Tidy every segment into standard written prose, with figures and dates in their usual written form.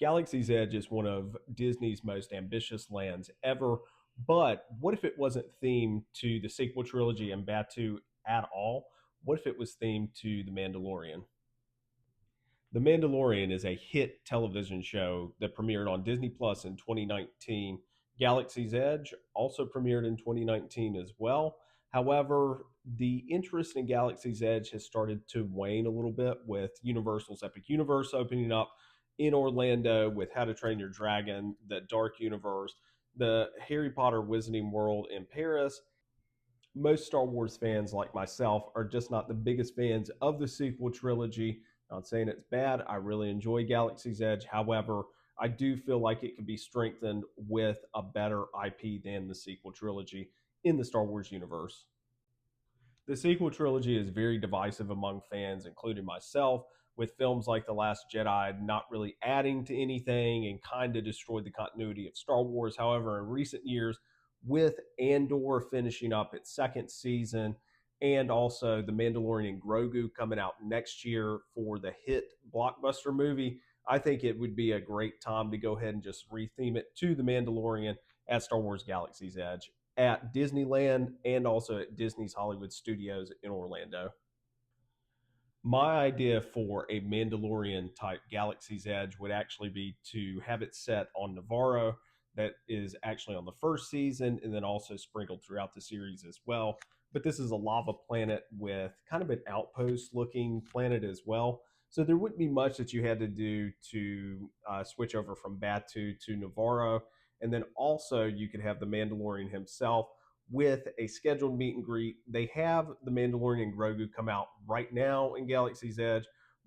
Galaxy's Edge is one of Disney's most ambitious lands ever, but what if it wasn't themed to the sequel trilogy and Batu at all? What if it was themed to The Mandalorian? The Mandalorian is a hit television show that premiered on Disney Plus in 2019. Galaxy's Edge also premiered in 2019 as well. However, the interest in Galaxy's Edge has started to wane a little bit with Universal's Epic Universe opening up in Orlando with How to Train Your Dragon, the Dark Universe, the Harry Potter Wizarding World in Paris. Most Star Wars fans, like myself, are just not the biggest fans of the sequel trilogy. Not saying it's bad. I really enjoy Galaxy's Edge. However, I do feel like it could be strengthened with a better IP than the sequel trilogy in the Star Wars universe. The sequel trilogy is very divisive among fans, including myself, with films like The Last Jedi not really adding to anything and kind of destroyed the continuity of Star Wars. However, in recent years, with Andor finishing up its second season and also The Mandalorian Grogu coming out next year for the hit blockbuster movie, I think it would be a great time to go ahead and just retheme it to The Mandalorian at Star Wars Galaxy's Edge at Disneyland and also at Disney's Hollywood Studios in Orlando. My idea for a Mandalorian type Galaxy's Edge would actually be to have it set on Navarro, that is actually on the first season, and then also sprinkled throughout the series as well. But this is a lava planet with kind of an outpost looking planet as well. So there wouldn't be much that you had to do to switch over from Batu to Navarro. And then also you could have the Mandalorian himself with a scheduled meet and greet. They have the Mandalorian and Grogu come out right now in Galaxy's Edge,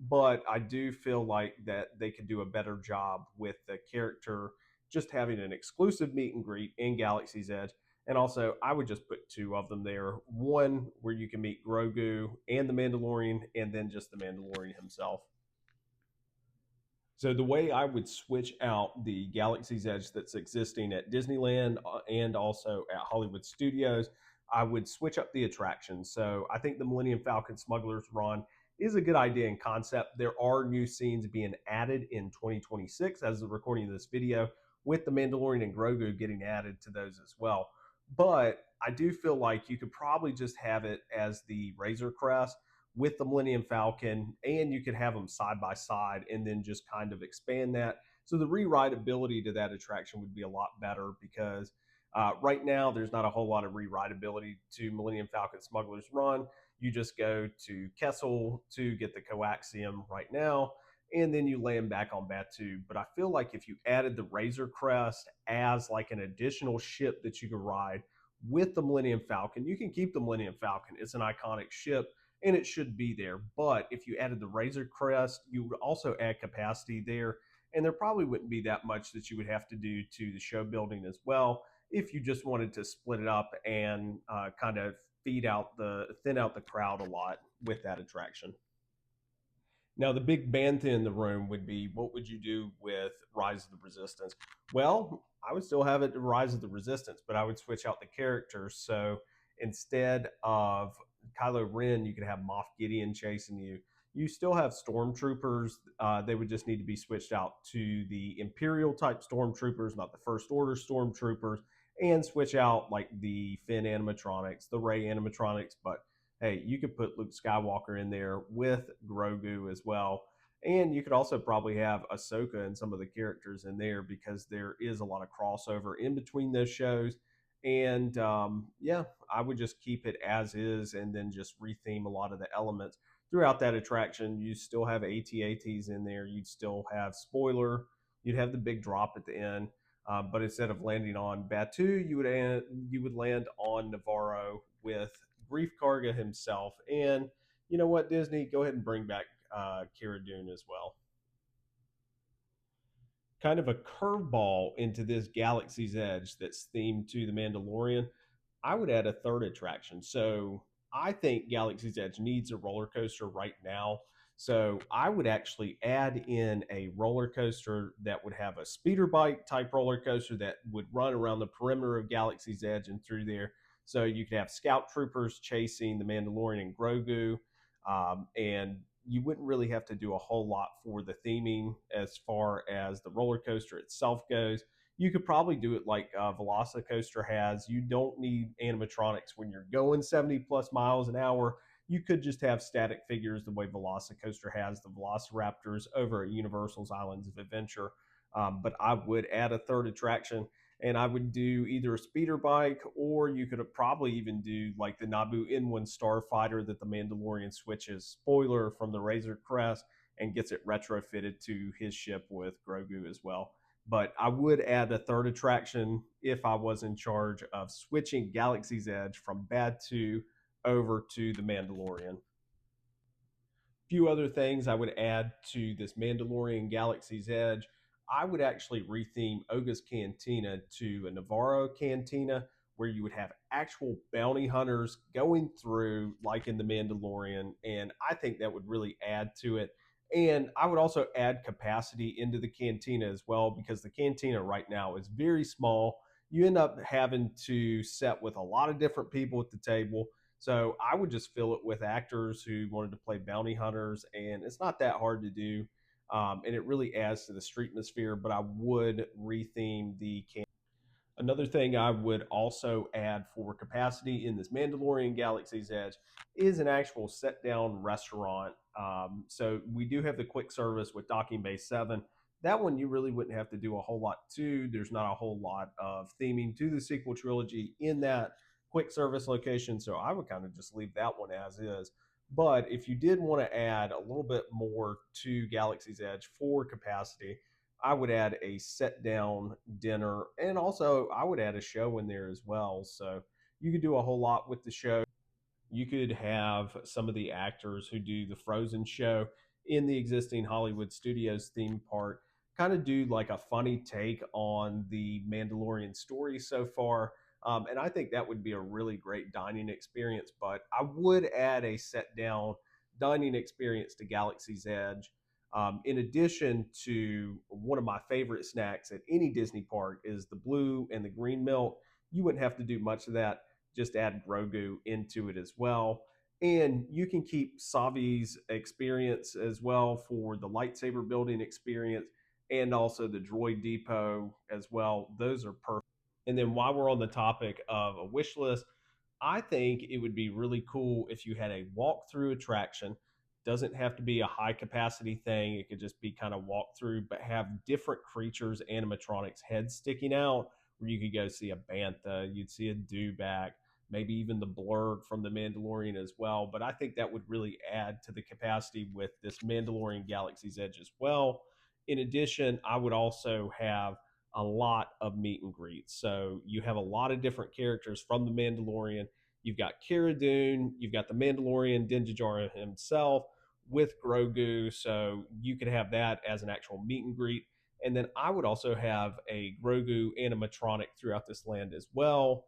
but I do feel like that they could do a better job with the character just having an exclusive meet and greet in Galaxy's Edge. And also, I would just put two of them there. One where you can meet Grogu and the Mandalorian, and then just the Mandalorian himself. So the way I would switch out the Galaxy's Edge that's existing at Disneyland and also at Hollywood Studios, I would switch up the attractions. So I think the Millennium Falcon Smuggler's Run is a good idea and concept. There are new scenes being added in 2026 as the recording of this video, with the Mandalorian and Grogu getting added to those as well. But I do feel like you could probably just have it as the Razor Crest with the Millennium Falcon, and you could have them side by side and then just kind of expand that. So the rewritability to that attraction would be a lot better because right now there's not a whole lot of rewritability to Millennium Falcon Smuggler's Run. You just go to Kessel to get the coaxium right now, and then you land back on Batu. But I feel like if you added the Razor Crest as like an additional ship that you could ride with the Millennium Falcon, you can keep the Millennium Falcon. It's an iconic ship and it should be there. But if you added the Razor Crest, you would also add capacity there. And there probably wouldn't be that much that you would have to do to the show building as well if you just wanted to split it up and kind of thin out the crowd a lot with that attraction. Now, the big bantha in the room would be, what would you do with Rise of the Resistance? Well, I would still have it Rise of the Resistance, but I would switch out the characters. So instead of Kylo Ren, you could have Moff Gideon chasing you. You still have stormtroopers. They would just need to be switched out to the Imperial type stormtroopers, not the First Order stormtroopers, and switch out like the Finn animatronics, the Rey animatronics. But hey, you could put Luke Skywalker in there with Grogu as well. And you could also probably have Ahsoka and some of the characters in there because there is a lot of crossover in between those shows. And yeah, I would just keep it as is and then just retheme a lot of the elements throughout that attraction. You still have AT-ATs in there. You'd still have spoiler. You'd have the big drop at the end. But instead of landing on Batu, you would land on Navarro with Grief Karga himself. And you know what, Disney, go ahead and bring back Cara Dune as well. Kind of a curveball into this Galaxy's Edge that's themed to the Mandalorian. I would add a third attraction. So I think Galaxy's Edge needs a roller coaster right now. So I would actually add in a roller coaster that would have a speeder bike type roller coaster that would run around the perimeter of Galaxy's Edge and through there. So you could have scout troopers chasing the Mandalorian and Grogu, and you wouldn't really have to do a whole lot for the theming as far as the roller coaster itself goes. You could probably do it like Velocicoaster has. You don't need animatronics when you're going 70 plus miles an hour. You could just have static figures the way Velocicoaster has the Velociraptors over at Universal's Islands of Adventure. But I would add a third attraction, and I would do either a speeder bike, or you could probably even do like the Naboo N1 starfighter that the Mandalorian switches spoiler from the Razor Crest and gets it retrofitted to his ship with Grogu as well. But I would add a third attraction if I was in charge of switching Galaxy's Edge from Bad 2 over to the Mandalorian. Few other things I would add to this Mandalorian Galaxy's Edge. I would actually retheme Oga's Cantina to a Navarro Cantina, where you would have actual bounty hunters going through like in the Mandalorian, and I think that would really add to it. And I would also add capacity into the cantina as well, because the cantina right now is very small. You end up having to set with a lot of different people at the table, so I would just fill it with actors who wanted to play bounty hunters, and it's not that hard to do. And it really adds to the street atmosphere. But I would retheme the Another thing I would also add for capacity in this Mandalorian Galaxy's Edge is an actual set down restaurant. So we do have the quick service with Docking Bay 7. That one you really wouldn't have to do a whole lot to. There's not a whole lot of theming to the sequel trilogy in that quick service location. So I would kind of just leave that one as is. But if you did want to add a little bit more to Galaxy's Edge for capacity, I would add a sit down dinner, and also I would add a show in there as well. So you could do a whole lot with the show. You could have some of the actors who do the Frozen show in the existing Hollywood Studios theme park kind of do like a funny take on the Mandalorian story so far. And I think that would be a really great dining experience. But I would add a set down dining experience to Galaxy's Edge. In addition to one of my favorite snacks at any Disney park is the blue and the green milk. You wouldn't have to do much of that, just add Grogu into it as well. And you can keep Savi's experience as well for the lightsaber building experience, and also the droid depot as well. Those are perfect. And then while we're on the topic of a wish list, I think it would be really cool if you had a walkthrough attraction. Doesn't have to be a high capacity thing. It could just be kind of walk through, but have different creatures, animatronics, heads sticking out, where you could go see a bantha, you'd see a dewback, maybe even the blurred from the Mandalorian as well. But I think that would really add to the capacity with this Mandalorian Galaxy's Edge as well. In addition, I would also have a lot of meet and greets. So you have a lot of different characters from the Mandalorian. You've got Cara Dune, you've got the Mandalorian, Din Djarin himself with Grogu. So you could have that as an actual meet and greet. And then I would also have a Grogu animatronic throughout this land as well,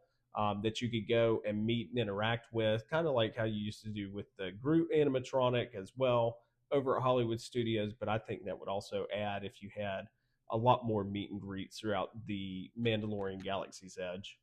that you could go and meet and interact with, kind of like how you used to do with the Groot animatronic as well over at Hollywood Studios. But I think that would also add if you had a lot more meet and greets throughout the Mandalorian Galaxy's Edge.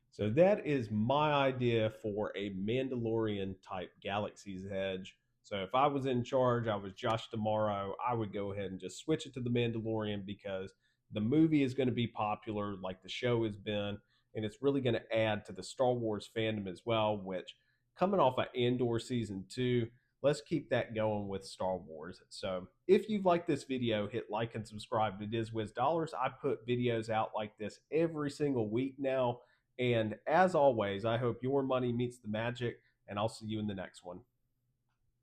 So that is my idea for a Mandalorian type Galaxy's Edge. So if I was in charge, I was Josh Tomorrow, I would go ahead and just switch it to the Mandalorian, because the movie is going to be popular like the show has been, and it's really going to add to the Star Wars fandom as well, which coming off of Andor season 2, let's keep that going with Star Wars. So if you've liked this video, hit like and subscribe to Diz Wiz Dollars. I put videos out like this every single week now. And as always, I hope your money meets the magic, and I'll see you in the next one.